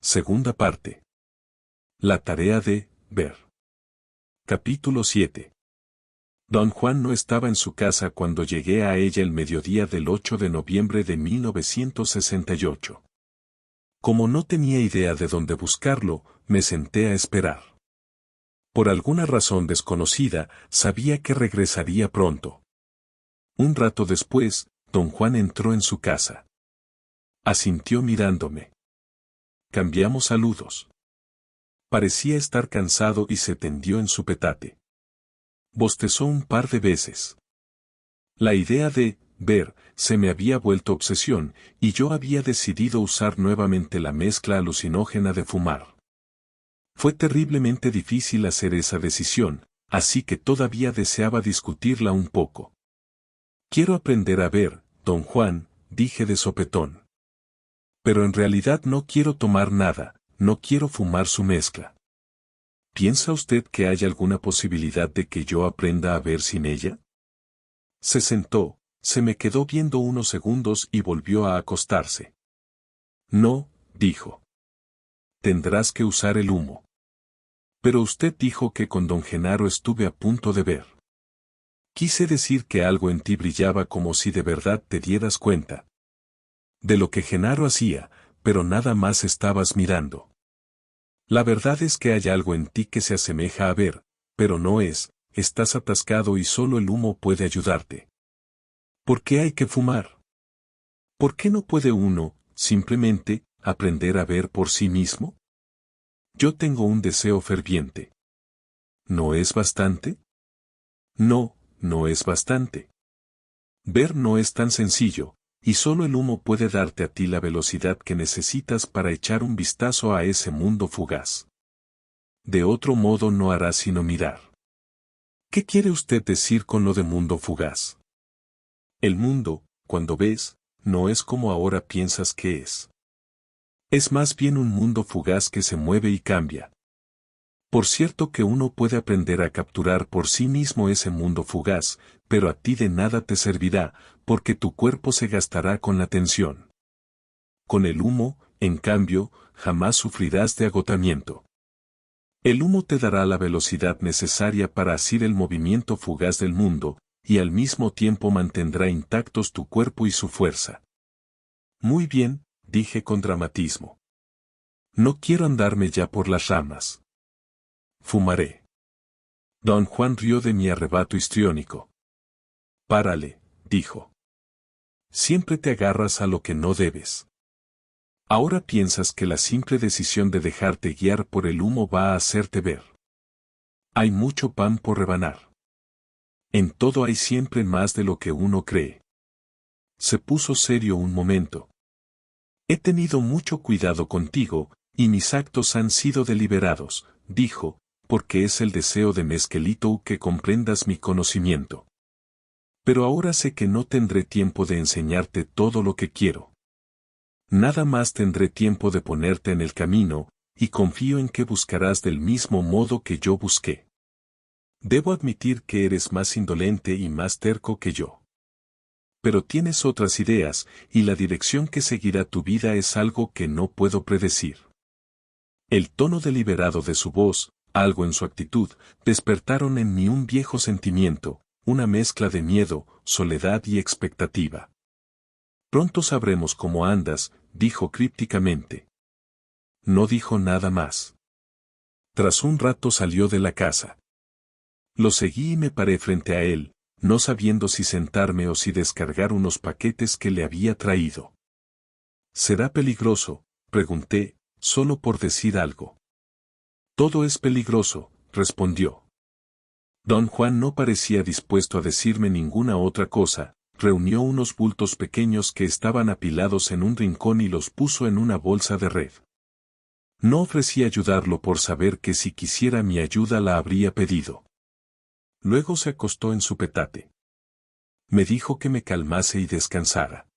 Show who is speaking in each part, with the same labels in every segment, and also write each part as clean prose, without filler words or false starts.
Speaker 1: Segunda parte. La tarea de ver. Capítulo 7. Don Juan no estaba en su casa cuando llegué a ella el mediodía del 8 de noviembre de 1968. Como no tenía idea de dónde buscarlo, me senté a esperar. Por alguna razón desconocida, sabía que regresaría pronto. Un rato después, don Juan entró en su casa. Asintió mirándome. Cambiamos saludos. Parecía estar cansado y se tendió en su petate. Bostezó un par de veces. La idea de ver se me había vuelto obsesión, y yo había decidido usar nuevamente la mezcla alucinógena de fumar. Fue terriblemente difícil hacer esa decisión, así que todavía deseaba discutirla un poco. Quiero aprender a ver, don Juan, dije de sopetón. Pero en realidad no quiero tomar nada, no quiero fumar su mezcla. ¿Piensa usted que hay alguna posibilidad de que yo aprenda a ver sin ella? Se sentó, se me quedó viendo unos segundos y volvió a acostarse. No, dijo. Tendrás que usar el humo. Pero usted dijo que con don Genaro estuve a punto de ver. Quise decir que algo en ti brillaba como si de verdad te dieras cuenta de lo que Genaro hacía, pero nada más estabas mirando. La verdad es que hay algo en ti que se asemeja a ver, pero no es, estás atascado y solo el humo puede ayudarte. ¿Por qué hay que fumar? ¿Por qué no puede uno, simplemente, aprender a ver por sí mismo? Yo tengo un deseo ferviente. ¿No es bastante? No, no es bastante. Ver no es tan sencillo, y solo el humo puede darte a ti la velocidad que necesitas para echar un vistazo a ese mundo fugaz. De otro modo no harás sino mirar. ¿Qué quiere usted decir con lo de mundo fugaz? El mundo, cuando ves, no es como ahora piensas que es. Es más bien un mundo fugaz que se mueve y cambia. Por cierto que uno puede aprender a capturar por sí mismo ese mundo fugaz, pero a ti de nada te servirá, porque tu cuerpo se gastará con la tensión. Con el humo, en cambio, jamás sufrirás de agotamiento. El humo te dará la velocidad necesaria para asir el movimiento fugaz del mundo, y al mismo tiempo mantendrá intactos tu cuerpo y su fuerza. Muy bien, dije con dramatismo. No quiero andarme ya por las ramas. Fumaré. Don Juan rió de mi arrebato histriónico. Párale, dijo. Siempre te agarras a lo que no debes. Ahora piensas que la simple decisión de dejarte guiar por el humo va a hacerte ver. Hay mucho pan por rebanar. En todo hay siempre más de lo que uno cree. Se puso serio un momento. He tenido mucho cuidado contigo, y mis actos han sido deliberados, dijo, porque es el deseo de Mezquelito que comprendas mi conocimiento. Pero ahora sé que no tendré tiempo de enseñarte todo lo que quiero. Nada más tendré tiempo de ponerte en el camino, y confío en que buscarás del mismo modo que yo busqué. Debo admitir que eres más indolente y más terco que yo. Pero tienes otras ideas, y la dirección que seguirá tu vida es algo que no puedo predecir. El tono deliberado de su voz, algo en su actitud, despertaron en mí un viejo sentimiento, una mezcla de miedo, soledad y expectativa. Pronto sabremos cómo andas, dijo crípticamente. No dijo nada más. Tras un rato salió de la casa. Lo seguí y me paré frente a él, no sabiendo si sentarme o si descargar unos paquetes que le había traído. ¿Será peligroso?, pregunté, solo por decir algo. Todo es peligroso, respondió. Don Juan no parecía dispuesto a decirme ninguna otra cosa, reunió unos bultos pequeños que estaban apilados en un rincón y los puso en una bolsa de red. No ofrecí ayudarlo por saber que si quisiera mi ayuda la habría pedido. Luego se acostó en su petate. Me dijo que me calmase y descansara.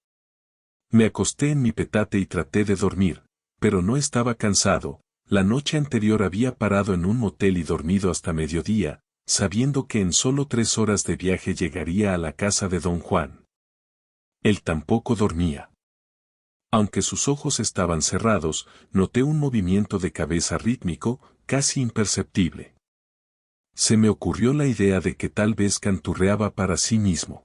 Speaker 1: Me acosté en mi petate y traté de dormir, pero no estaba cansado. La noche anterior había parado en un motel y dormido hasta mediodía, sabiendo que en solo 3 horas de viaje llegaría a la casa de don Juan. Él tampoco dormía. Aunque sus ojos estaban cerrados, noté un movimiento de cabeza rítmico, casi imperceptible. Se me ocurrió la idea de que tal vez canturreaba para sí mismo.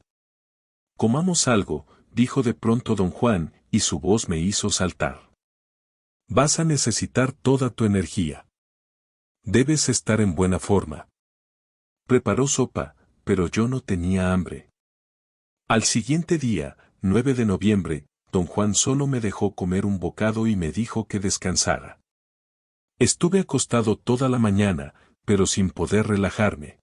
Speaker 1: «Comamos algo», dijo de pronto don Juan, y su voz me hizo saltar. «Vas a necesitar toda tu energía. Debes estar en buena forma». Preparó sopa, pero yo no tenía hambre. Al siguiente día, 9 de noviembre, don Juan solo me dejó comer un bocado y me dijo que descansara. Estuve acostado toda la mañana, pero sin poder relajarme.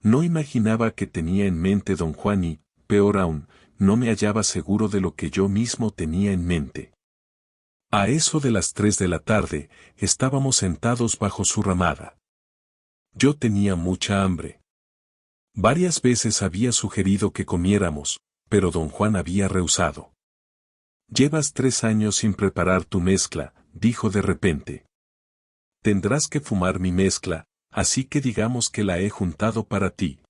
Speaker 1: No imaginaba qué tenía en mente don Juan y, peor aún, no me hallaba seguro de lo que yo mismo tenía en mente. A eso de las 3 de la tarde, estábamos sentados bajo su ramada. Yo tenía mucha hambre. Varias veces había sugerido que comiéramos, pero don Juan había rehusado. «Llevas 3 años sin preparar tu mezcla», dijo de repente. «Tendrás que fumar mi mezcla, así que digamos que la he juntado para ti.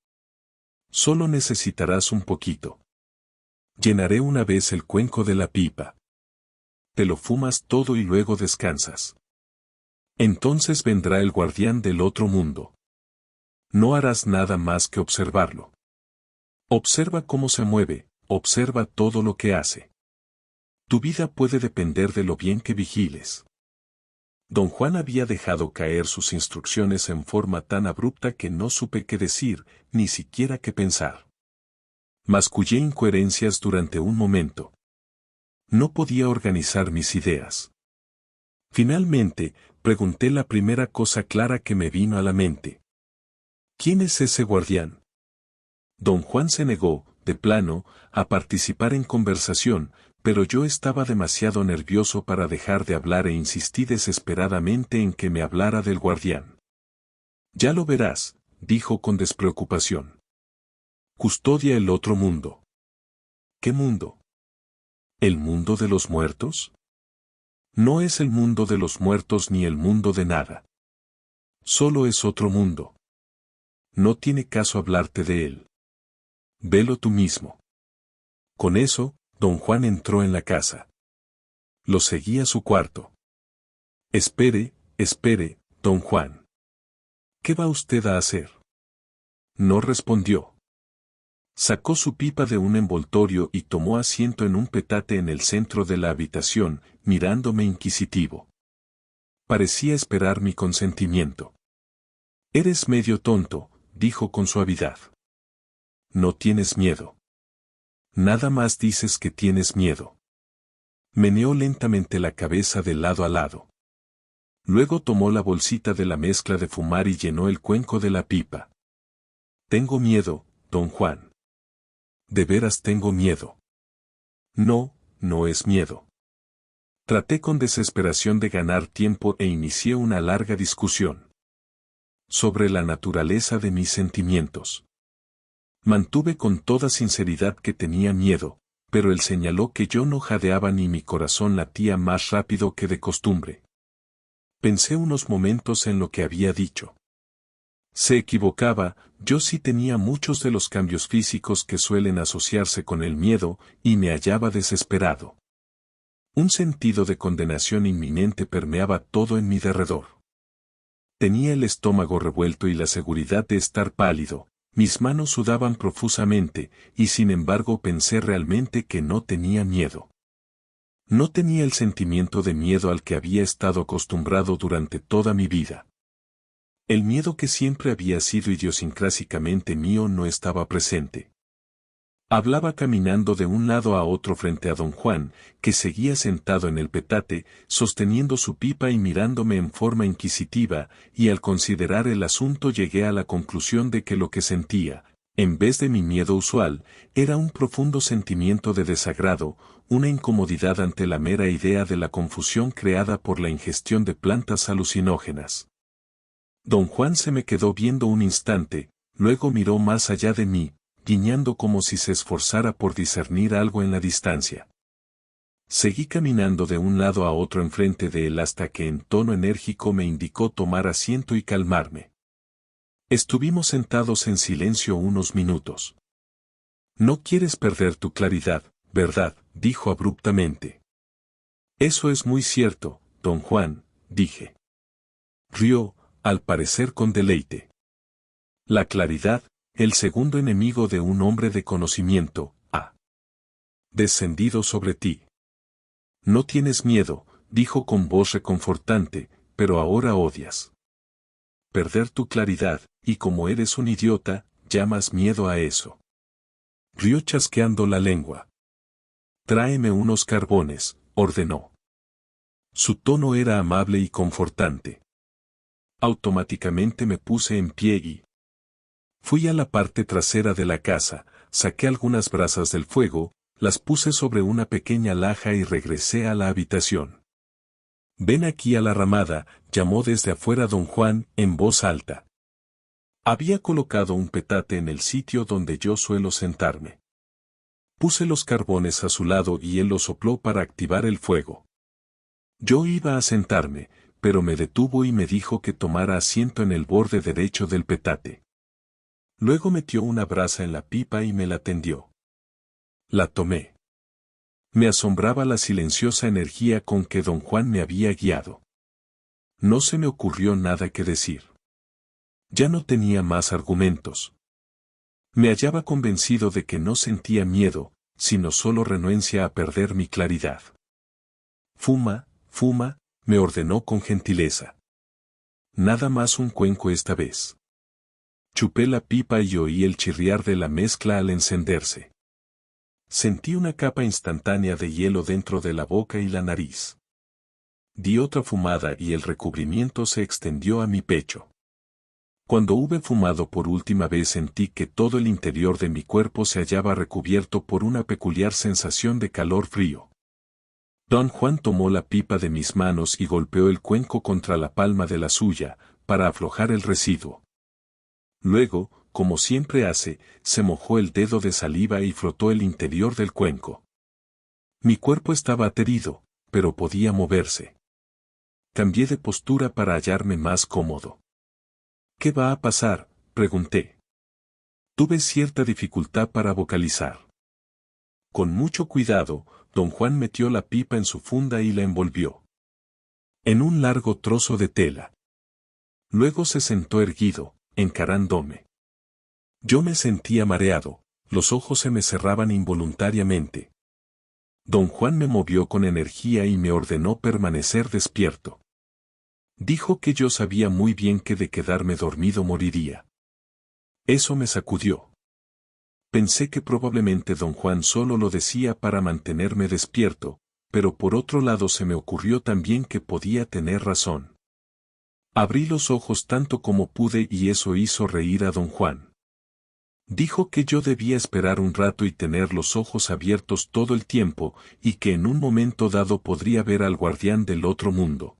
Speaker 1: Solo necesitarás un poquito. Llenaré una vez el cuenco de la pipa. Te lo fumas todo y luego descansas. Entonces vendrá el guardián del otro mundo. No harás nada más que observarlo. Observa cómo se mueve, observa todo lo que hace. Tu vida puede depender de lo bien que vigiles». Don Juan había dejado caer sus instrucciones en forma tan abrupta que no supe qué decir, ni siquiera qué pensar. Mascullé incoherencias durante un momento. No podía organizar mis ideas. Finalmente, pregunté la primera cosa clara que me vino a la mente. «¿Quién es ese guardián?» Don Juan se negó, de plano, a participar en conversación, pero yo estaba demasiado nervioso para dejar de hablar e insistí desesperadamente en que me hablara del guardián. «Ya lo verás», dijo con despreocupación. «Custodia el otro mundo». «¿Qué mundo? ¿El mundo de los muertos?» «No es el mundo de los muertos ni el mundo de nada. Solo es otro mundo. No tiene caso hablarte de él. Velo tú mismo». Con eso, don Juan entró en la casa. Lo seguí a su cuarto. «Espere, espere, don Juan. ¿Qué va usted a hacer?» No respondió. Sacó su pipa de un envoltorio y tomó asiento en un petate en el centro de la habitación, mirándome inquisitivo. Parecía esperar mi consentimiento. «Eres medio tonto», dijo con suavidad. «No tienes miedo. Nada más dices que tienes miedo». Meneó lentamente la cabeza de lado a lado. Luego tomó la bolsita de la mezcla de fumar y llenó el cuenco de la pipa. «Tengo miedo, don Juan. De veras tengo miedo». «No, no es miedo». Traté con desesperación de ganar tiempo e inicié una larga discusión sobre la naturaleza de mis sentimientos. Mantuve con toda sinceridad que tenía miedo, pero él señaló que yo no jadeaba ni mi corazón latía más rápido que de costumbre. Pensé unos momentos en lo que había dicho. Se equivocaba, yo sí tenía muchos de los cambios físicos que suelen asociarse con el miedo, y me hallaba desesperado. Un sentido de condenación inminente permeaba todo en mi derredor. Tenía el estómago revuelto y la seguridad de estar pálido, mis manos sudaban profusamente, y sin embargo pensé realmente que no tenía miedo. No tenía el sentimiento de miedo al que había estado acostumbrado durante toda mi vida. El miedo que siempre había sido idiosincrásicamente mío no estaba presente. Hablaba caminando de un lado a otro frente a don Juan, que seguía sentado en el petate, sosteniendo su pipa y mirándome en forma inquisitiva, y al considerar el asunto llegué a la conclusión de que lo que sentía, en vez de mi miedo usual, era un profundo sentimiento de desagrado, una incomodidad ante la mera idea de la confusión creada por la ingestión de plantas alucinógenas. Don Juan se me quedó viendo un instante, luego miró más allá de mí, guiñando como si se esforzara por discernir algo en la distancia. Seguí caminando de un lado a otro enfrente de él hasta que en tono enérgico me indicó tomar asiento y calmarme. Estuvimos sentados en silencio unos minutos. «No quieres perder tu claridad, ¿verdad?», dijo abruptamente. Eso es muy cierto, don Juan, dije. Rió, al parecer con deleite. La claridad, el segundo enemigo de un hombre de conocimiento, ha descendido sobre ti. No tienes miedo, dijo con voz reconfortante, pero ahora odias perder tu claridad, y como eres un idiota, llamas miedo a eso. Rió chasqueando la lengua. Tráeme unos carbones, ordenó. Su tono era amable y confortante. Automáticamente me puse en pie y fui a la parte trasera de la casa, saqué algunas brasas del fuego, las puse sobre una pequeña laja y regresé a la habitación. Ven aquí a la ramada, llamó desde afuera don Juan, en voz alta. Había colocado un petate en el sitio donde yo suelo sentarme. Puse los carbones a su lado y él los sopló para activar el fuego. Yo iba a sentarme, pero me detuvo y me dijo que tomara asiento en el borde derecho del petate. Luego metió una brasa en la pipa y me la tendió. La tomé. Me asombraba la silenciosa energía con que don Juan me había guiado. No se me ocurrió nada que decir. Ya no tenía más argumentos. Me hallaba convencido de que no sentía miedo, sino solo renuencia a perder mi claridad. Fuma, fuma, me ordenó con gentileza. Nada más un cuenco esta vez. Chupé la pipa y oí el chirriar de la mezcla al encenderse. Sentí una capa instantánea de hielo dentro de la boca y la nariz. Di otra fumada y el recubrimiento se extendió a mi pecho. Cuando hube fumado por última vez sentí que todo el interior de mi cuerpo se hallaba recubierto por una peculiar sensación de calor frío. Don Juan tomó la pipa de mis manos y golpeó el cuenco contra la palma de la suya, para aflojar el residuo. Luego, como siempre hace, se mojó el dedo de saliva y frotó el interior del cuenco. Mi cuerpo estaba aterido, pero podía moverse. Cambié de postura para hallarme más cómodo. ¿Qué va a pasar?, pregunté. Tuve cierta dificultad para vocalizar. Con mucho cuidado, don Juan metió la pipa en su funda y la envolvió en un largo trozo de tela. Luego se sentó erguido, encarándome. Yo me sentía mareado, los ojos se me cerraban involuntariamente. Don Juan me movió con energía y me ordenó permanecer despierto. Dijo que yo sabía muy bien que de quedarme dormido moriría. Eso me sacudió. Pensé que probablemente don Juan solo lo decía para mantenerme despierto, pero por otro lado se me ocurrió también que podía tener razón. Abrí los ojos tanto como pude y eso hizo reír a don Juan. Dijo que yo debía esperar un rato y tener los ojos abiertos todo el tiempo, y que en un momento dado podría ver al guardián del otro mundo.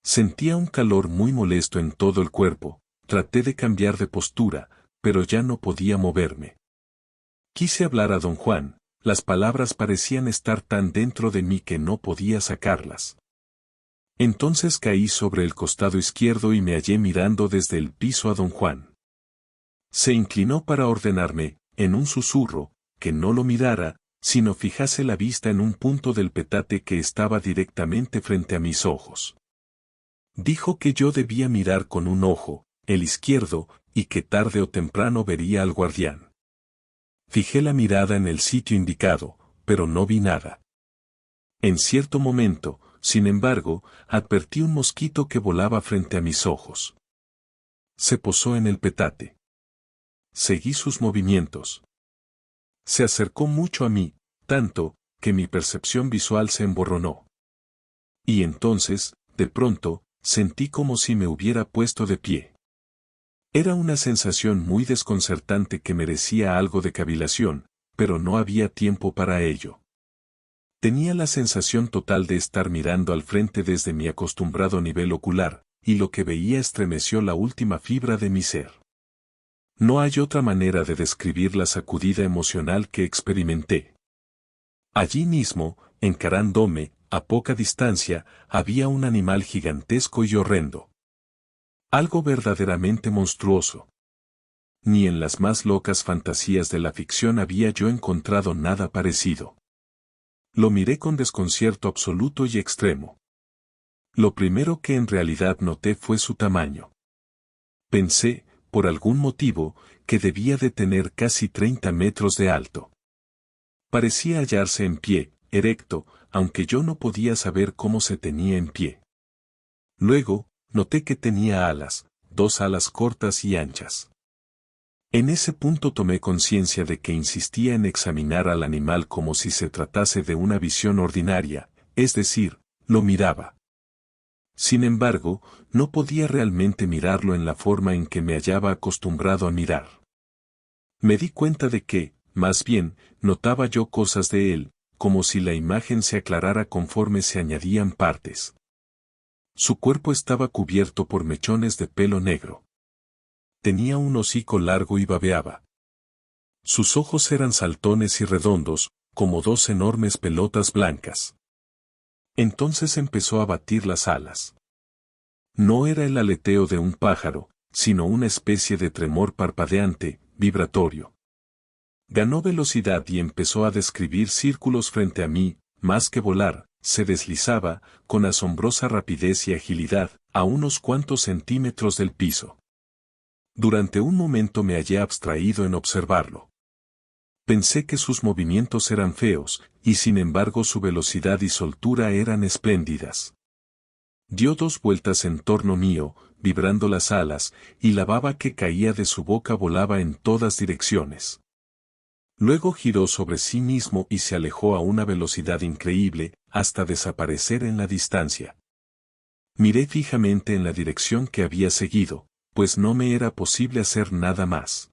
Speaker 1: Sentía un calor muy molesto en todo el cuerpo, traté de cambiar de postura, pero ya no podía moverme. Quise hablar a don Juan, las palabras parecían estar tan dentro de mí que no podía sacarlas. Entonces caí sobre el costado izquierdo y me hallé mirando desde el piso a don Juan. Se inclinó para ordenarme, en un susurro, que no lo mirara, sino fijase la vista en un punto del petate que estaba directamente frente a mis ojos. Dijo que yo debía mirar con un ojo, el izquierdo, y que tarde o temprano vería al guardián. Fijé la mirada en el sitio indicado, pero no vi nada. En cierto momento, sin embargo, advertí un mosquito que volaba frente a mis ojos. Se posó en el petate. Seguí sus movimientos. Se acercó mucho a mí, tanto, que mi percepción visual se emborronó. Y entonces, de pronto, sentí como si me hubiera puesto de pie. Era una sensación muy desconcertante que merecía algo de cavilación, pero no había tiempo para ello. Tenía la sensación total de estar mirando al frente desde mi acostumbrado nivel ocular, y lo que veía estremeció la última fibra de mi ser. No hay otra manera de describir la sacudida emocional que experimenté. Allí mismo, encarándome, a poca distancia, había un animal gigantesco y horrendo. Algo verdaderamente monstruoso. Ni en las más locas fantasías de la ficción había yo encontrado nada parecido. Lo miré con desconcierto absoluto y extremo. Lo primero que en realidad noté fue su tamaño. Pensé, por algún motivo, que debía de tener casi 30 metros de alto. Parecía hallarse en pie, erecto, aunque yo no podía saber cómo se tenía en pie. Luego, noté que tenía alas, 2 alas cortas y anchas. En ese punto tomé conciencia de que insistía en examinar al animal como si se tratase de una visión ordinaria, es decir, lo miraba. Sin embargo, no podía realmente mirarlo en la forma en que me hallaba acostumbrado a mirar. Me di cuenta de que, más bien, notaba yo cosas de él, como si la imagen se aclarara conforme se añadían partes. Su cuerpo estaba cubierto por mechones de pelo negro. Tenía un hocico largo y babeaba. Sus ojos eran saltones y redondos, como 2 enormes pelotas blancas. Entonces empezó a batir las alas. No era el aleteo de un pájaro, sino una especie de tremor parpadeante, vibratorio. Ganó velocidad y empezó a describir círculos frente a mí, más que volar, se deslizaba, con asombrosa rapidez y agilidad, a unos cuantos centímetros del piso. Durante un momento me hallé abstraído en observarlo. Pensé que sus movimientos eran feos, y sin embargo su velocidad y soltura eran espléndidas. Dio 2 vueltas en torno mío, vibrando las alas, y la baba que caía de su boca volaba en todas direcciones. Luego giró sobre sí mismo y se alejó a una velocidad increíble, hasta desaparecer en la distancia. Miré fijamente en la dirección que había seguido, pues no me era posible hacer nada más.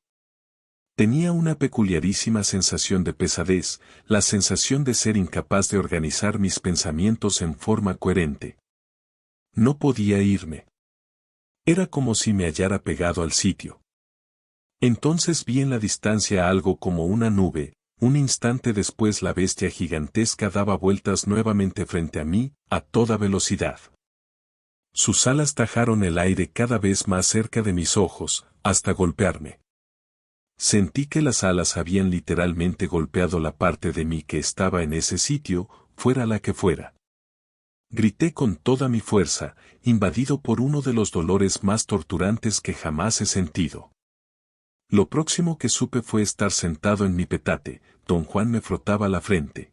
Speaker 1: Tenía una peculiarísima sensación de pesadez, la sensación de ser incapaz de organizar mis pensamientos en forma coherente. No podía irme. Era como si me hallara pegado al sitio. Entonces vi en la distancia algo como una nube, un instante después la bestia gigantesca daba vueltas nuevamente frente a mí, a toda velocidad. Sus alas tajaron el aire cada vez más cerca de mis ojos, hasta golpearme. Sentí que las alas habían literalmente golpeado la parte de mí que estaba en ese sitio, fuera la que fuera. Grité con toda mi fuerza, invadido por uno de los dolores más torturantes que jamás he sentido. Lo próximo que supe fue estar sentado en mi petate, don Juan me frotaba la frente.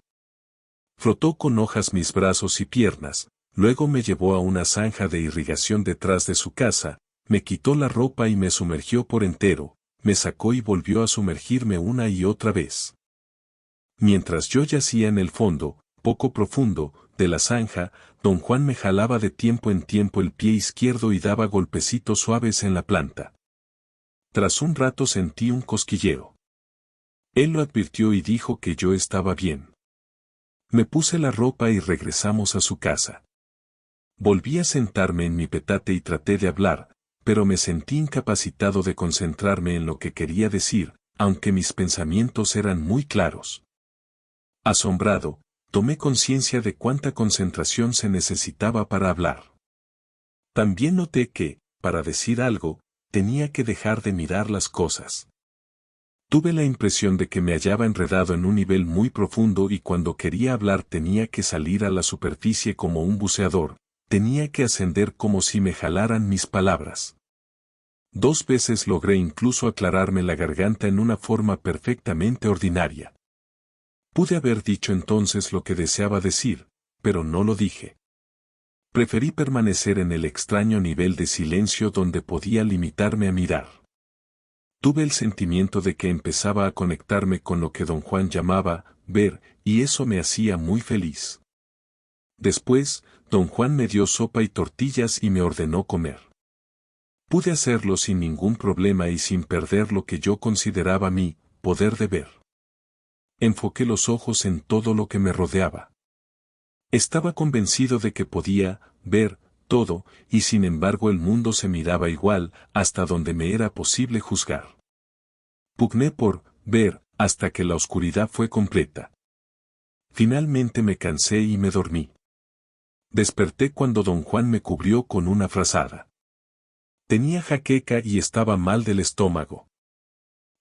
Speaker 1: Frotó con hojas mis brazos y piernas, luego me llevó a una zanja de irrigación detrás de su casa, me quitó la ropa y me sumergió por entero, me sacó y volvió a sumergirme una y otra vez. Mientras yo yacía en el fondo, poco profundo, de la zanja, don Juan me jalaba de tiempo en tiempo el pie izquierdo y daba golpecitos suaves en la planta. Tras un rato sentí un cosquilleo. Él lo advirtió y dijo que yo estaba bien. Me puse la ropa y regresamos a su casa. Volví a sentarme en mi petate y traté de hablar, pero me sentí incapacitado de concentrarme en lo que quería decir, aunque mis pensamientos eran muy claros. Asombrado, tomé conciencia de cuánta concentración se necesitaba para hablar. También noté que, para decir algo, tenía que dejar de mirar las cosas. Tuve la impresión de que me hallaba enredado en un nivel muy profundo y cuando quería hablar tenía que salir a la superficie como un buceador, tenía que ascender como si me jalaran mis palabras. 2 veces logré incluso aclararme la garganta en una forma perfectamente ordinaria. Pude haber dicho entonces lo que deseaba decir, pero no lo dije. Preferí permanecer en el extraño nivel de silencio donde podía limitarme a mirar. Tuve el sentimiento de que empezaba a conectarme con lo que don Juan llamaba ver, y eso me hacía muy feliz. Después, don Juan me dio sopa y tortillas y me ordenó comer. Pude hacerlo sin ningún problema y sin perder lo que yo consideraba mi poder de ver. Enfoqué los ojos en todo lo que me rodeaba. Estaba convencido de que podía ver todo, y sin embargo el mundo se miraba igual, hasta donde me era posible juzgar. Pugné por ver, hasta que la oscuridad fue completa. Finalmente me cansé y me dormí. Desperté cuando don Juan me cubrió con una frazada. Tenía jaqueca y estaba mal del estómago.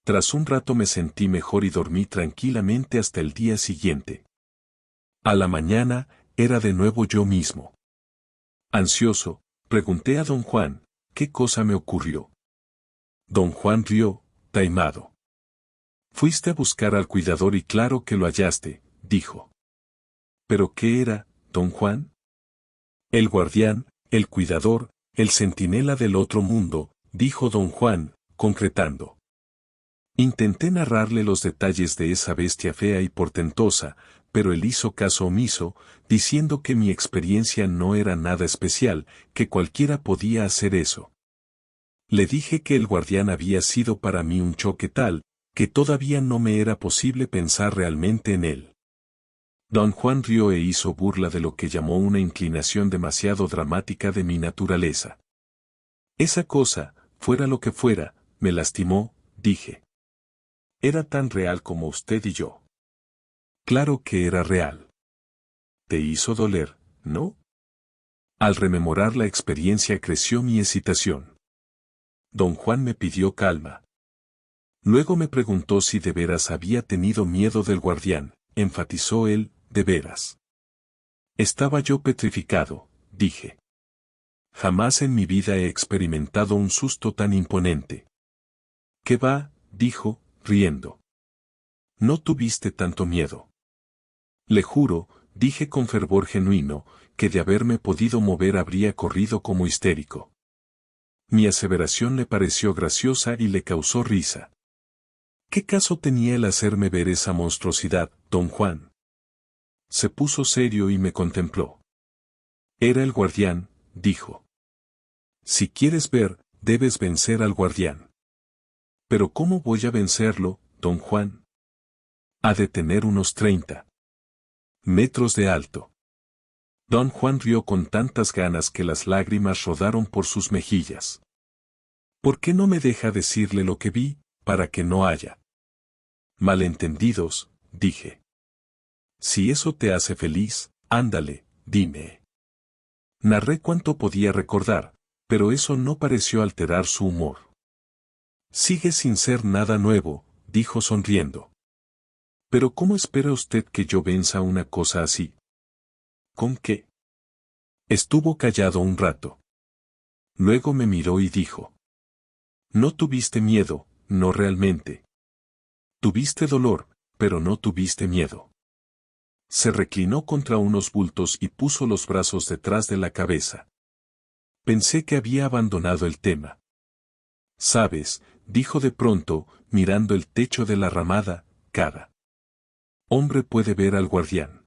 Speaker 1: Tras un rato me sentí mejor y dormí tranquilamente hasta el día siguiente. A la mañana, era de nuevo yo mismo. Ansioso, pregunté a don Juan, ¿qué cosa me ocurrió? Don Juan rió, taimado. Fuiste a buscar al cuidador y claro que lo hallaste, dijo. ¿Pero qué era, don Juan? El guardián, el cuidador, el centinela del otro mundo, dijo don Juan, concretando. Intenté narrarle los detalles de esa bestia fea y portentosa, pero él hizo caso omiso, diciendo que mi experiencia no era nada especial, que cualquiera podía hacer eso. Le dije que el guardián había sido para mí un choque tal, que todavía no me era posible pensar realmente en él. Don Juan rió e hizo burla de lo que llamó una inclinación demasiado dramática de mi naturaleza. Esa cosa, fuera lo que fuera, me lastimó, dije. Era tan real como usted y yo. Claro que era real. Te hizo doler, ¿no? Al rememorar la experiencia creció mi excitación. Don Juan me pidió calma. Luego me preguntó si de veras había tenido miedo del guardián, enfatizó él, de veras. Estaba yo petrificado, dije. Jamás en mi vida he experimentado un susto tan imponente. ¿Qué va? Dijo, riendo. No tuviste tanto miedo. Le juro, dije con fervor genuino, que de haberme podido mover habría corrido como histérico. Mi aseveración le pareció graciosa y le causó risa. ¿Qué caso tenía el hacerme ver esa monstruosidad, don Juan? Se puso serio y me contempló. Era el guardián, dijo. Si quieres ver, debes vencer al guardián. Pero ¿cómo voy a vencerlo, don Juan? Ha de tener unos 30 metros de alto. Don Juan rió con tantas ganas que las lágrimas rodaron por sus mejillas. ¿Por qué no me deja decirle lo que vi, para que no haya malentendidos? Dije. Si eso te hace feliz, ándale, dime. Narré cuanto podía recordar, pero eso no pareció alterar su humor. Sigue sin ser nada nuevo, dijo sonriendo. Pero ¿cómo espera usted que yo venza una cosa así? ¿Con qué? Estuvo callado un rato. Luego me miró y dijo. No tuviste miedo, no realmente. Tuviste dolor, pero no tuviste miedo. Se reclinó contra unos bultos y puso los brazos detrás de la cabeza. Pensé que había abandonado el tema. Sabes, dijo de pronto, mirando el techo de la ramada, cada hombre puede ver al guardián.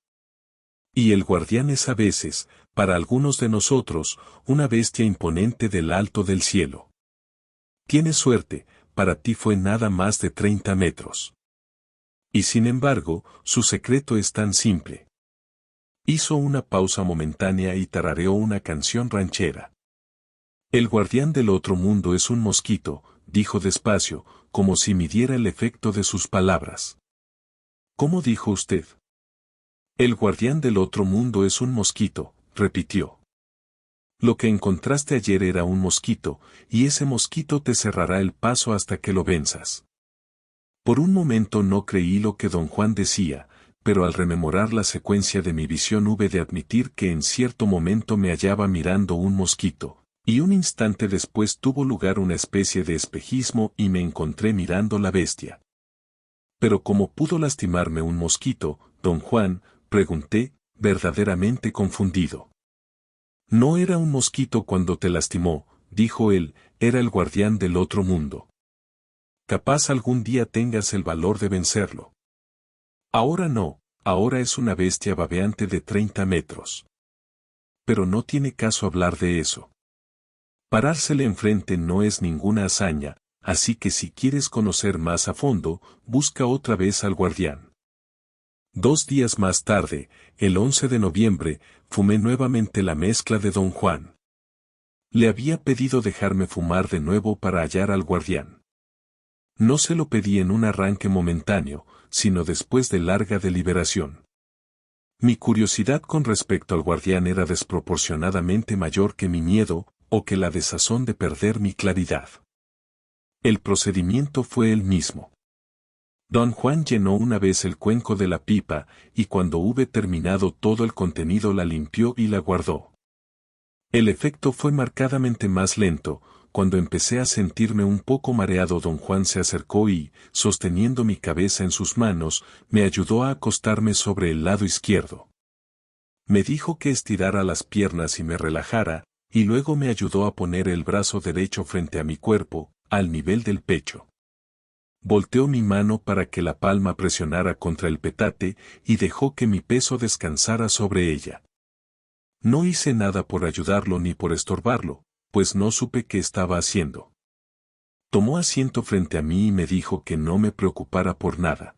Speaker 1: Y el guardián es a veces, para algunos de nosotros, una bestia imponente del alto del cielo. Tienes suerte, para ti fue nada más de 30 metros. Y sin embargo, su secreto es tan simple. Hizo una pausa momentánea y tarareó una canción ranchera. El guardián del otro mundo es un mosquito, dijo despacio, como si midiera el efecto de sus palabras. ¿Cómo dijo usted? El guardián del otro mundo es un mosquito, repitió. Lo que encontraste ayer era un mosquito, y ese mosquito te cerrará el paso hasta que lo venzas. Por un momento no creí lo que don Juan decía, pero al rememorar la secuencia de mi visión hube de admitir que en cierto momento me hallaba mirando un mosquito, y un instante después tuvo lugar una especie de espejismo y me encontré mirando la bestia. Pero ¿cómo pudo lastimarme un mosquito, don Juan?, pregunté, verdaderamente confundido. No era un mosquito cuando te lastimó, dijo él, era el guardián del otro mundo. Capaz algún día tengas el valor de vencerlo. Ahora no, ahora es una bestia babeante de 30 metros. Pero no tiene caso hablar de eso. Parársele enfrente no es ninguna hazaña, así que si quieres conocer más a fondo, busca otra vez al guardián. 2 días más tarde, el 11 de noviembre, fumé nuevamente la mezcla de don Juan. Le había pedido dejarme fumar de nuevo para hallar al guardián. No se lo pedí en un arranque momentáneo, sino después de larga deliberación. Mi curiosidad con respecto al guardián era desproporcionadamente mayor que mi miedo, o que la desazón de perder mi claridad. El procedimiento fue el mismo. Don Juan llenó una vez el cuenco de la pipa, y cuando hube terminado todo el contenido la limpió y la guardó. El efecto fue marcadamente más lento. Cuando empecé a sentirme un poco mareado, don Juan se acercó y, sosteniendo mi cabeza en sus manos, me ayudó a acostarme sobre el lado izquierdo. Me dijo que estirara las piernas y me relajara, y luego me ayudó a poner el brazo derecho frente a mi cuerpo, al nivel del pecho. Volteó mi mano para que la palma presionara contra el petate y dejó que mi peso descansara sobre ella. No hice nada por ayudarlo ni por estorbarlo, pues no supe qué estaba haciendo. Tomó asiento frente a mí y me dijo que no me preocupara por nada.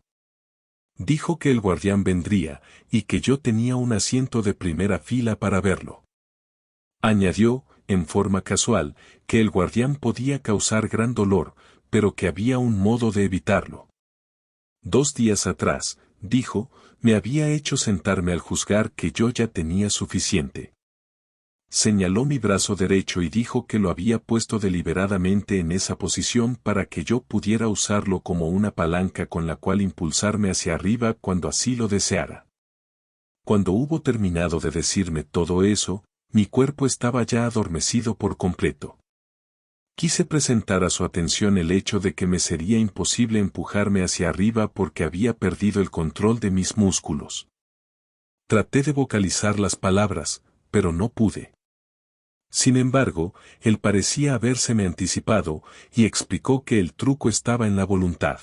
Speaker 1: Dijo que el guardián vendría, y que yo tenía un asiento de primera fila para verlo. Añadió, en forma casual, que el guardián podía causar gran dolor, pero que había un modo de evitarlo. 2 días atrás, dijo, me había hecho sentarme al juzgar que yo ya tenía suficiente. Señaló mi brazo derecho y dijo que lo había puesto deliberadamente en esa posición para que yo pudiera usarlo como una palanca con la cual impulsarme hacia arriba cuando así lo deseara. Cuando hubo terminado de decirme todo eso, mi cuerpo estaba ya adormecido por completo. Quise presentar a su atención el hecho de que me sería imposible empujarme hacia arriba porque había perdido el control de mis músculos. Traté de vocalizar las palabras, pero no pude. Sin embargo, él parecía habérseme anticipado, y explicó que el truco estaba en la voluntad.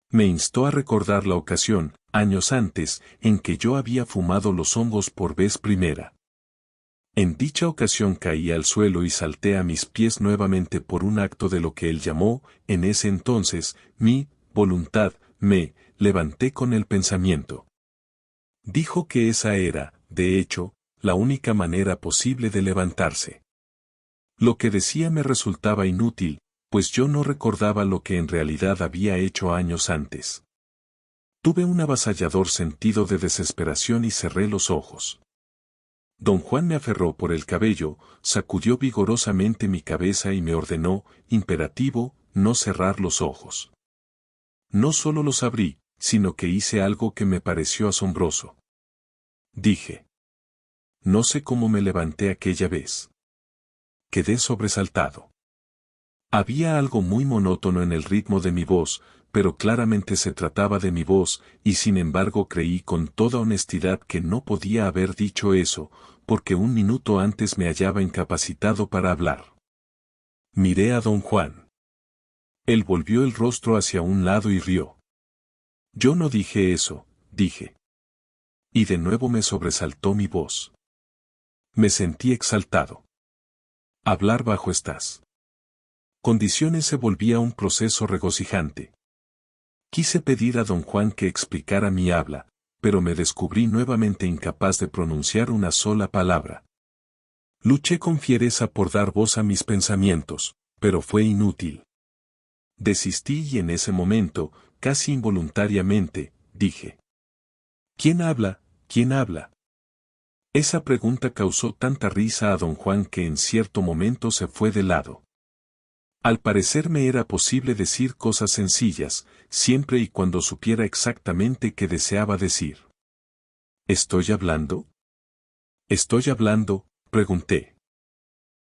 Speaker 1: Me instó a recordar la ocasión, años antes, en que yo había fumado los hongos por vez primera. En dicha ocasión caí al suelo y salté a mis pies nuevamente por un acto de lo que él llamó, en ese entonces, mi voluntad. Me levanté con el pensamiento. Dijo que esa era, de hecho, la única manera posible de levantarse. Lo que decía me resultaba inútil, pues yo no recordaba lo que en realidad había hecho años antes. Tuve un avasallador sentido de desesperación y cerré los ojos. Don Juan me aferró por el cabello, sacudió vigorosamente mi cabeza y me ordenó, imperativo, no cerrar los ojos. No solo los abrí, sino que hice algo que me pareció asombroso. Dije. No sé cómo me levanté aquella vez. Quedé sobresaltado. Había algo muy monótono en el ritmo de mi voz, pero claramente se trataba de mi voz, y sin embargo creí con toda honestidad que no podía haber dicho eso, porque un minuto antes me hallaba incapacitado para hablar. Miré a don Juan. Él volvió el rostro hacia un lado y rió. Yo no dije eso, dije. Y de nuevo me sobresaltó mi voz. Me sentí exaltado. Hablar bajo estas condiciones se volvía un proceso regocijante. Quise pedir a don Juan que explicara mi habla, pero me descubrí nuevamente incapaz de pronunciar una sola palabra. Luché con fiereza por dar voz a mis pensamientos, pero fue inútil. Desistí y en ese momento, casi involuntariamente, dije. ¿Quién habla? ¿Quién habla? Esa pregunta causó tanta risa a don Juan que en cierto momento se fue de lado. Al parecer me era posible decir cosas sencillas, siempre y cuando supiera exactamente qué deseaba decir. ¿Estoy hablando? ¿Estoy hablando?, pregunté.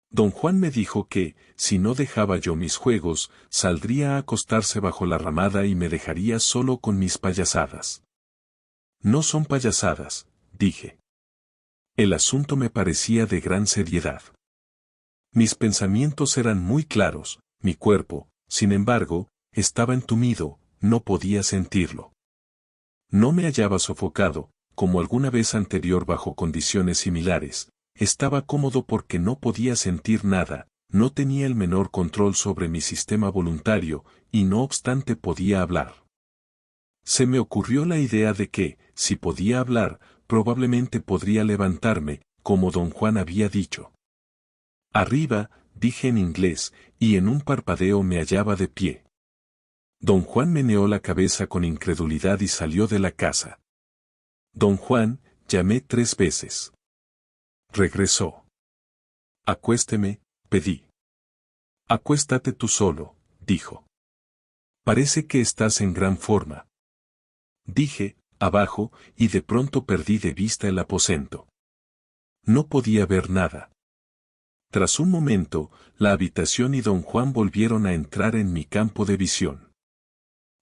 Speaker 1: Don Juan me dijo que, si no dejaba yo mis juegos, saldría a acostarse bajo la ramada y me dejaría solo con mis payasadas. No son payasadas, dije. El asunto me parecía de gran seriedad. Mis pensamientos eran muy claros, mi cuerpo, sin embargo, estaba entumido, no podía sentirlo. No me hallaba sofocado, como alguna vez anterior bajo condiciones similares, estaba cómodo porque no podía sentir nada, no tenía el menor control sobre mi sistema voluntario, y no obstante podía hablar. Se me ocurrió la idea de que, si podía hablar, probablemente podría levantarme, como don Juan había dicho. Arriba, dije en inglés, y en un parpadeo me hallaba de pie. Don Juan meneó la cabeza con incredulidad y salió de la casa. Don Juan, llamé 3 veces. Regresó. Acuésteme, pedí. Acuéstate tú solo, dijo. Parece que estás en gran forma. Dije, abajo, y de pronto perdí de vista el aposento. No podía ver nada. Tras un momento, la habitación y don Juan volvieron a entrar en mi campo de visión.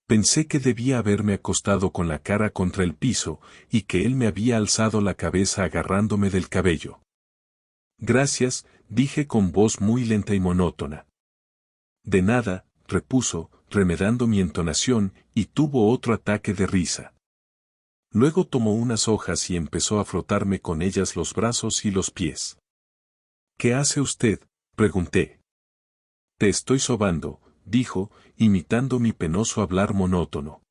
Speaker 1: Pensé que debía haberme acostado con la cara contra el piso, y que él me había alzado la cabeza agarrándome del cabello. Gracias, dije con voz muy lenta y monótona. De nada, repuso, remedando mi entonación, y tuvo otro ataque de risa. Luego tomó unas hojas y empezó a frotarme con ellas los brazos y los pies. ¿Qué hace usted?, pregunté. Te estoy sobando, dijo, imitando mi penoso hablar monótono.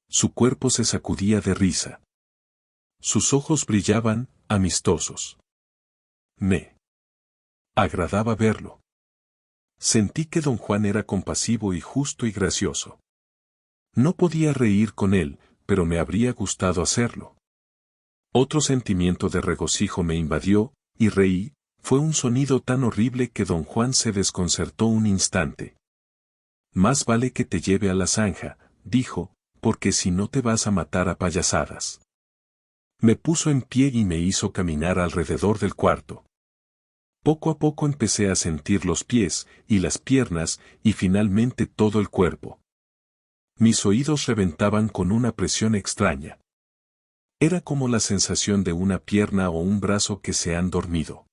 Speaker 1: Su cuerpo se sacudía de risa. Sus ojos brillaban, amistosos. Me agradaba verlo. Sentí que don Juan era compasivo y justo y gracioso. No podía reír con él, pero me habría gustado hacerlo. Otro sentimiento de regocijo me invadió, y reí. Fue un sonido tan horrible que don Juan se desconcertó un instante. Más vale que te lleve a la zanja, dijo, porque si no te vas a matar a payasadas. Me puso en pie y me hizo caminar alrededor del cuarto. Poco a poco empecé a sentir los pies, y las piernas, y finalmente todo el cuerpo. Mis oídos reventaban con una presión extraña. Era como la sensación de una pierna o un brazo que se han dormido.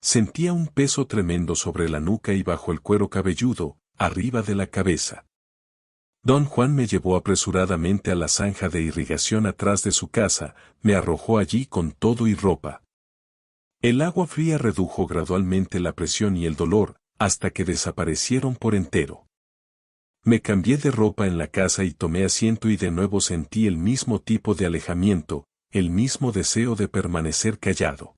Speaker 1: Sentía un peso tremendo sobre la nuca y bajo el cuero cabelludo, arriba de la cabeza. Don Juan me llevó apresuradamente a la zanja de irrigación atrás de su casa, me arrojó allí con todo y ropa. El agua fría redujo gradualmente la presión y el dolor, hasta que desaparecieron por entero. Me cambié de ropa en la casa y tomé asiento y de nuevo sentí el mismo tipo de alejamiento, el mismo deseo de permanecer callado.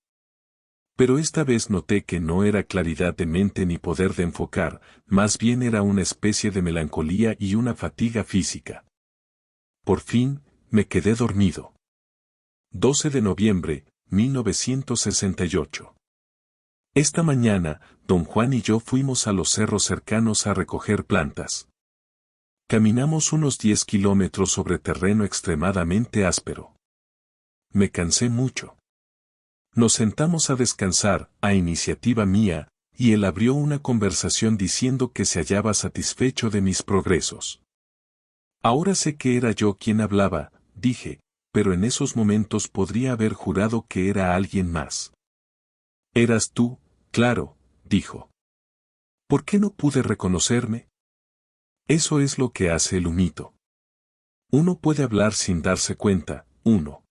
Speaker 1: Pero esta vez noté que no era claridad de mente ni poder de enfocar, más bien era una especie de melancolía y una fatiga física. Por fin, me quedé dormido. 12 de noviembre, 1968. Esta mañana, don Juan y yo fuimos a los cerros cercanos a recoger plantas. Caminamos unos 10 kilómetros sobre terreno extremadamente áspero. Me cansé mucho. Nos sentamos a descansar, a iniciativa mía, y él abrió una conversación diciendo que se hallaba satisfecho de mis progresos. Ahora sé que era yo quien hablaba, dije, pero en esos momentos podría haber jurado que era alguien más. Eras tú, claro, dijo. ¿Por qué no pude reconocerme? Eso es lo que hace el humito. Uno puede hablar sin darse cuenta, uno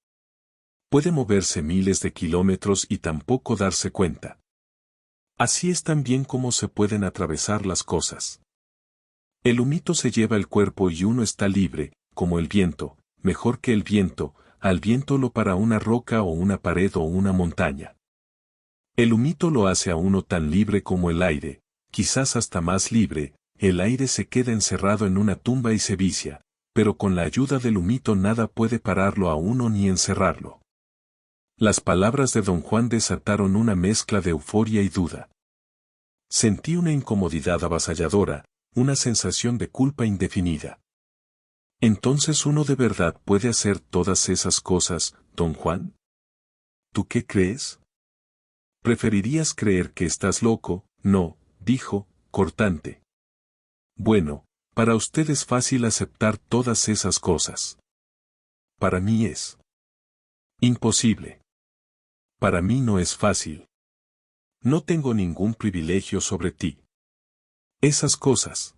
Speaker 1: puede moverse miles de kilómetros y tampoco darse cuenta. Así es también como se pueden atravesar las cosas. El humito se lleva el cuerpo y uno está libre, como el viento, mejor que el viento, al viento lo para una roca o una pared o una montaña. El humito lo hace a uno tan libre como el aire, quizás hasta más libre. El aire se queda encerrado en una tumba y se vicia, pero con la ayuda del humito nada puede pararlo a uno ni encerrarlo. Las palabras de don Juan desataron una mezcla de euforia y duda. Sentí una incomodidad avasalladora, una sensación de culpa indefinida. ¿Entonces uno de verdad puede hacer todas esas cosas, don Juan? ¿Tú qué crees? ¿Preferirías creer que estás loco? No, dijo, cortante. Bueno, para usted es fácil aceptar todas esas cosas. Para mí es imposible. Para mí no es fácil. No tengo ningún privilegio sobre ti. Esas cosas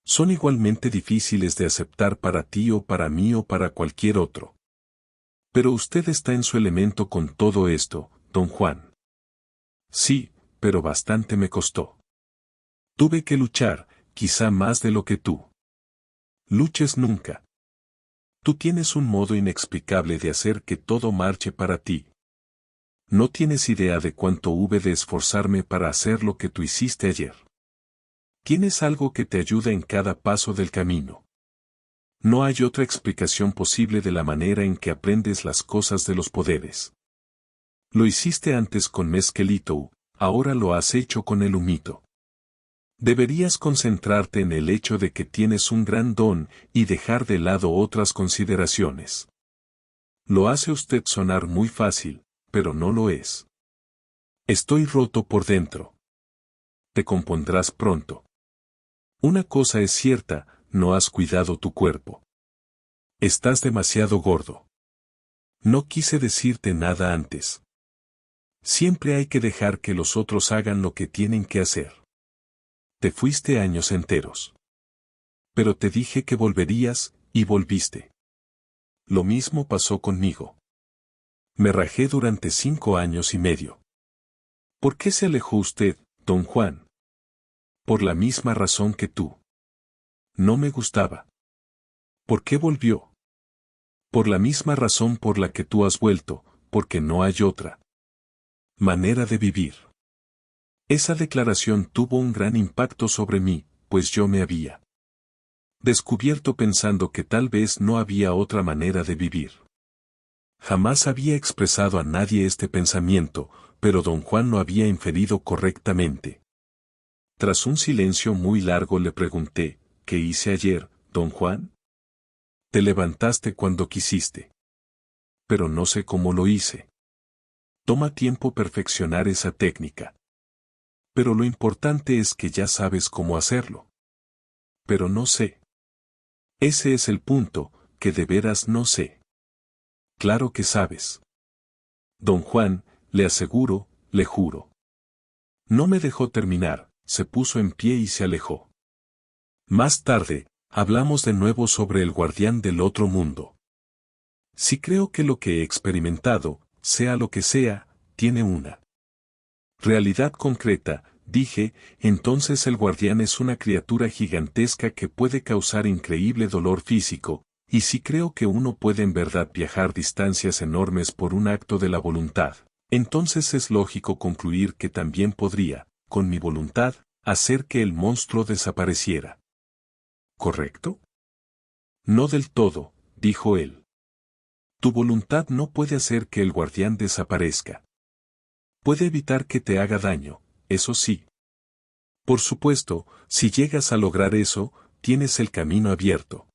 Speaker 1: son igualmente difíciles de aceptar para ti o para mí o para cualquier otro. Pero usted está en su elemento con todo esto, don Juan. Sí, pero bastante me costó. Tuve que luchar, quizá más de lo que tú luches nunca. Tú tienes un modo inexplicable de hacer que todo marche para ti. No tienes idea de cuánto hube de esforzarme para hacer lo que tú hiciste ayer. Tienes algo que te ayuda en cada paso del camino. No hay otra explicación posible de la manera en que aprendes las cosas de los poderes. Lo hiciste antes con Meskelito, ahora lo has hecho con el humito. Deberías concentrarte en el hecho de que tienes un gran don y dejar de lado otras consideraciones. Lo hace usted sonar muy fácil, pero no lo es. Estoy roto por dentro. Te compondrás pronto. Una cosa es cierta, no has cuidado tu cuerpo. Estás demasiado gordo. No quise decirte nada antes. Siempre hay que dejar que los otros hagan lo que tienen que hacer. Te fuiste años enteros. Pero te dije que volverías, y volviste. Lo mismo pasó conmigo. Me rajé durante 5 años y medio. ¿Por qué se alejó usted, don Juan? Por la misma razón que tú. No me gustaba. ¿Por qué volvió? Por la misma razón por la que tú has vuelto, porque no hay otra manera de vivir. Esa declaración tuvo un gran impacto sobre mí, pues yo me había descubierto pensando que tal vez no había otra manera de vivir. Jamás había expresado a nadie este pensamiento, pero don Juan lo había inferido correctamente. Tras un silencio muy largo le pregunté, ¿qué hice ayer, don Juan? Te levantaste cuando quisiste. Pero no sé cómo lo hice. Toma tiempo perfeccionar esa técnica. Pero lo importante es que ya sabes cómo hacerlo. Pero no sé. Ese es el punto, que de veras no sé. Claro que sabes. Don Juan, le aseguro, le juro. No me dejó terminar, se puso en pie y se alejó. Más tarde, hablamos de nuevo sobre el guardián del otro mundo. Si creo que lo que he experimentado, sea lo que sea, tiene una realidad concreta, dije, entonces el guardián es una criatura gigantesca que puede causar increíble dolor físico, y si creo que uno puede en verdad viajar distancias enormes por un acto de la voluntad, entonces es lógico concluir que también podría, con mi voluntad, hacer que el monstruo desapareciera. ¿Correcto? No del todo, dijo él. Tu voluntad no puede hacer que el guardián desaparezca. Puede evitar que te haga daño, eso sí. Por supuesto, si llegas a lograr eso, tienes el camino abierto.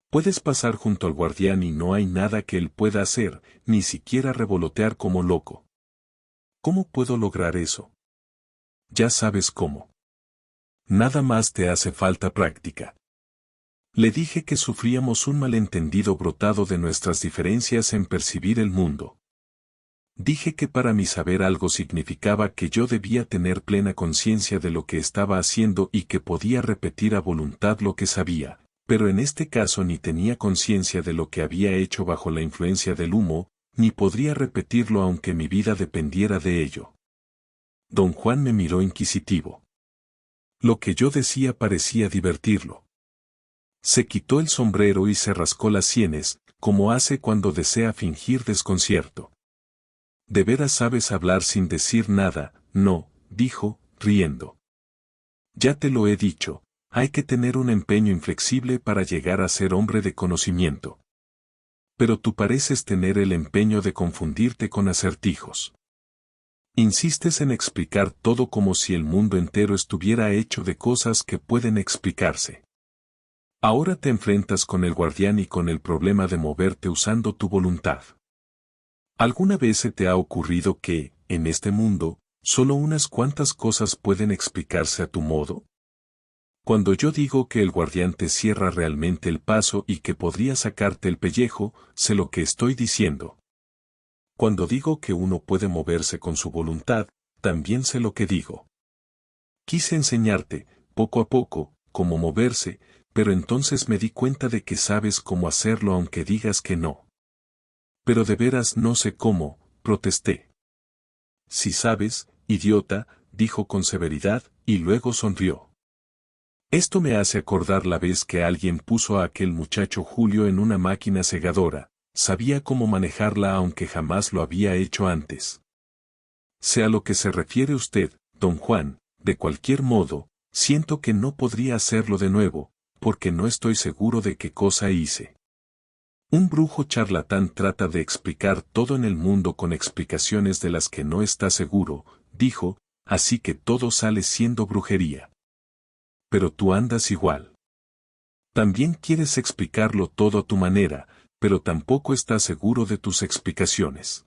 Speaker 1: Puedes pasar junto al guardián y no hay nada que él pueda hacer, ni siquiera revolotear como loco. ¿Cómo puedo lograr eso? Ya sabes cómo. Nada más te hace falta práctica. Le dije que sufríamos un malentendido brotado de nuestras diferencias en percibir el mundo. Dije que para mí saber algo significaba que yo debía tener plena conciencia de lo que estaba haciendo y que podía repetir a voluntad lo que sabía, pero en este caso ni tenía conciencia de lo que había hecho bajo la influencia del humo, ni podría repetirlo aunque mi vida dependiera de ello. Don Juan me miró inquisitivo. Lo que yo decía parecía divertirlo. Se quitó el sombrero y se rascó las sienes, como hace cuando desea fingir desconcierto. ¿De veras sabes hablar sin decir nada? No, dijo, riendo. Ya te lo he dicho, hay que tener un empeño inflexible para llegar a ser hombre de conocimiento. Pero tú pareces tener el empeño de confundirte con acertijos. Insistes en explicar todo como si el mundo entero estuviera hecho de cosas que pueden explicarse. Ahora te enfrentas con el guardián y con el problema de moverte usando tu voluntad. ¿Alguna vez se te ha ocurrido que, en este mundo, solo unas cuantas cosas pueden explicarse a tu modo? Cuando yo digo que el guardián te cierra realmente el paso y que podría sacarte el pellejo, sé lo que estoy diciendo. Cuando digo que uno puede moverse con su voluntad, también sé lo que digo. Quise enseñarte, poco a poco, cómo moverse, pero entonces me di cuenta de que sabes cómo hacerlo aunque digas que no. Pero de veras no sé cómo, protesté. Si sabes, idiota, dijo con severidad, y luego sonrió. Esto me hace acordar la vez que alguien puso a aquel muchacho Julio en una máquina segadora, sabía cómo manejarla aunque jamás lo había hecho antes. Sé a lo que se refiere usted, don Juan, de cualquier modo, siento que no podría hacerlo de nuevo, porque no estoy seguro de qué cosa hice. Un brujo charlatán trata de explicar todo en el mundo con explicaciones de las que no está seguro, dijo, así que todo sale siendo brujería. pero tú andas igual. También quieres explicarlo todo a tu manera, pero tampoco estás seguro de tus explicaciones.